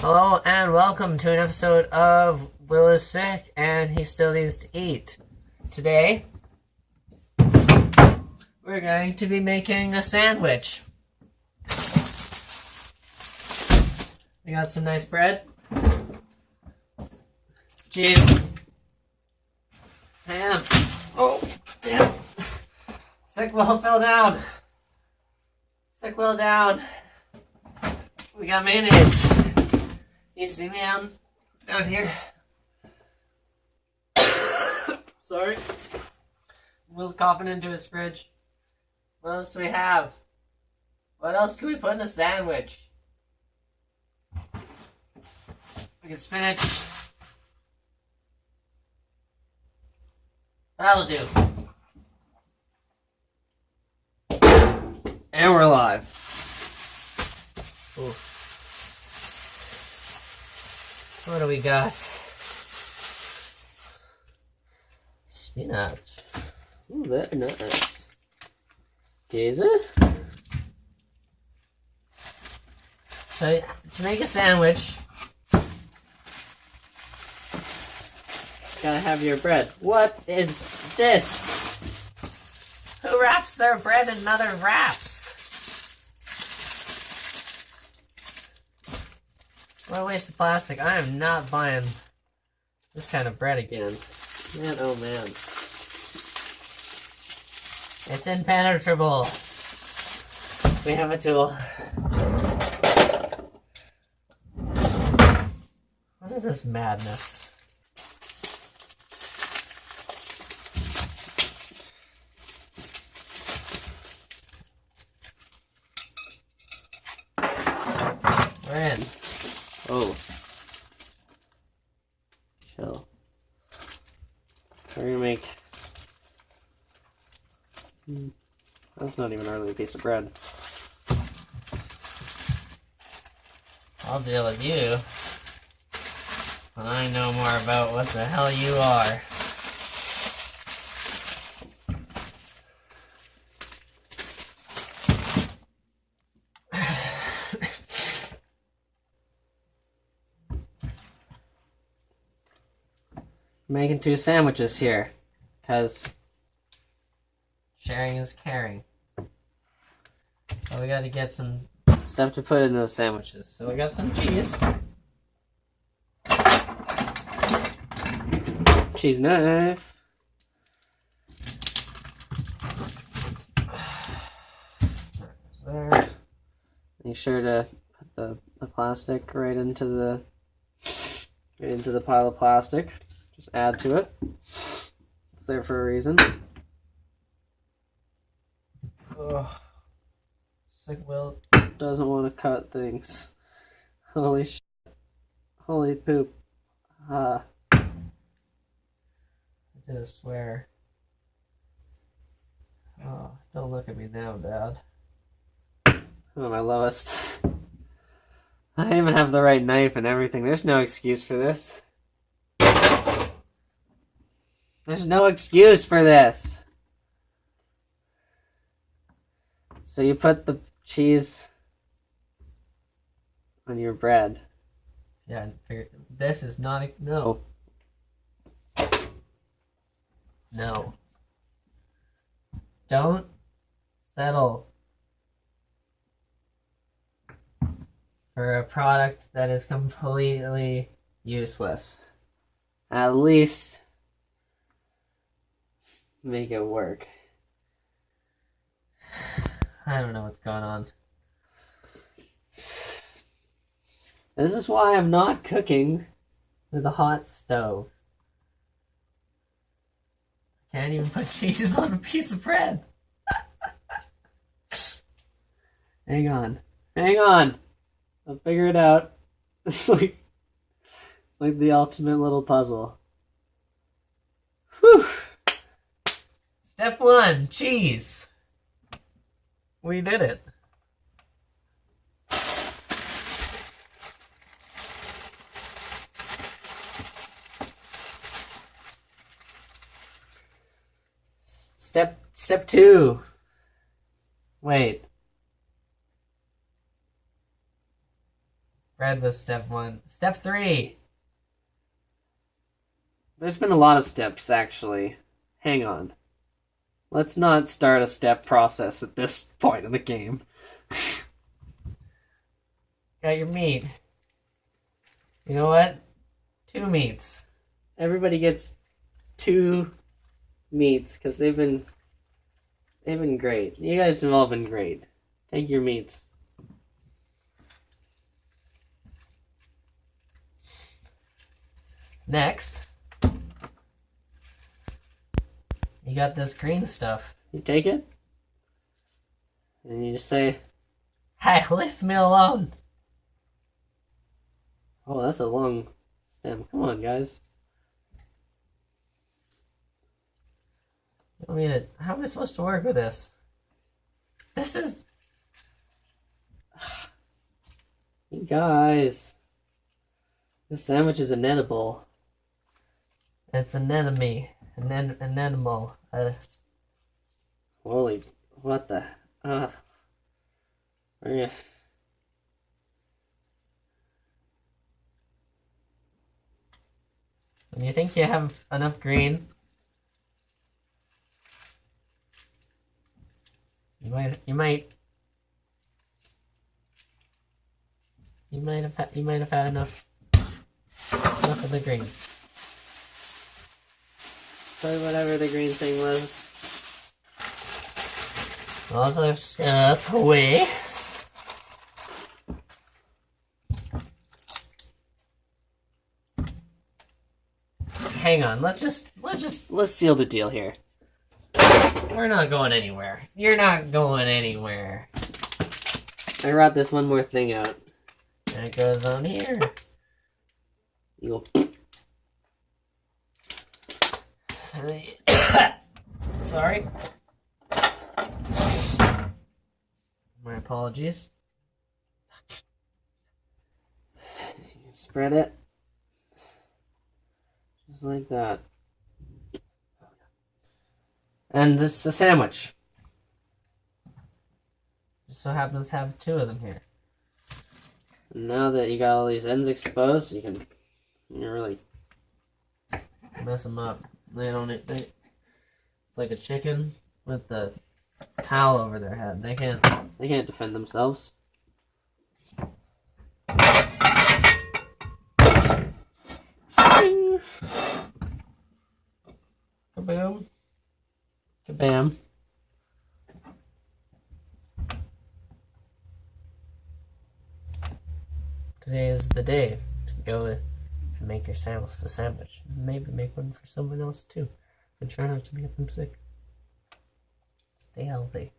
Hello and welcome to an episode of Will is Sick and he still needs to eat. Today, we're going to be making a sandwich. We got some nice bread, cheese, ham. Oh, damn. Sick Will fell down. Sick Will down. We got mayonnaise. You see me down here? Sorry. Will's coughing into his fridge. What else do we have? What else can we put in a sandwich? We get spinach. That'll do. And we're live. Ooh. What do we got? Spinach. Ooh, very nice. Käse. So, to make a sandwich, gotta have your bread. What is this? Who wraps their bread in other wraps? What a waste of plastic. I am not buying this kind of bread again. Man, oh man. It's impenetrable. We have a tool. What is this madness? We're in. Oh. Chill. We're gonna make... That's not even hardly a piece of bread. I'll deal with you. When I know more about what the hell you are. Making 2 sandwiches here, because sharing is caring. So we gotta get some stuff to put in those sandwiches. So we got some cheese. Cheese knife. There. Make sure to put the plastic right into the pile of plastic. Just add to it. It's there for a reason. Ugh. Sick Will doesn't want to cut things. Holy shit. Holy poop. I just swear. Oh, don't look at me now, Dad. I'm at my lowest. I even have the right knife and everything. There's no excuse for this. There's no excuse for this. So you put the cheese on your bread. Yeah, this is not a... No. No. Don't settle for a product that is completely useless. At least make it work. I don't know what's going on. This is why I'm not cooking with a hot stove. I can't even put cheese on a piece of bread. Hang on. Hang on. I'll figure it out. It's like the ultimate little puzzle. Whew. Step 1, cheese. We did it. Step 2. Wait. Bread was step 1. Step 3. There's been a lot of steps, actually. Hang on. Let's not start a step process at this point in the game. Got your meat. You know what? 2 meats. Everybody gets 2 meats, because they've been great. You guys have all been great. Take your meats. Next, you got this green stuff. You take it, and you just say, "Hey, leave me alone." Oh, that's a long stem. Come on, guys. I mean, how am I supposed to work with this? This is... You guys. This sandwich is inedible. It's an enemy. An animal. Holy... What the... And you think you have enough green? You might have had enough of the green. Try whatever the green thing was. All our stuff away. Hang on, let's seal the deal here. We're not going anywhere. You're not going anywhere. I wrote this one more thing out. And it goes on here. You go. Sorry. My apologies. Spread it. Just like that. And this is a sandwich. Just so happens to have 2 of them here. And now that you got all these ends exposed, you can really mess them up. It's like a chicken with the towel over their head. They can't defend themselves. Kaboom. Kabam. Today is the day to go and make yourself a sandwich. Maybe make one for someone else too. And try not to make them sick. Stay healthy.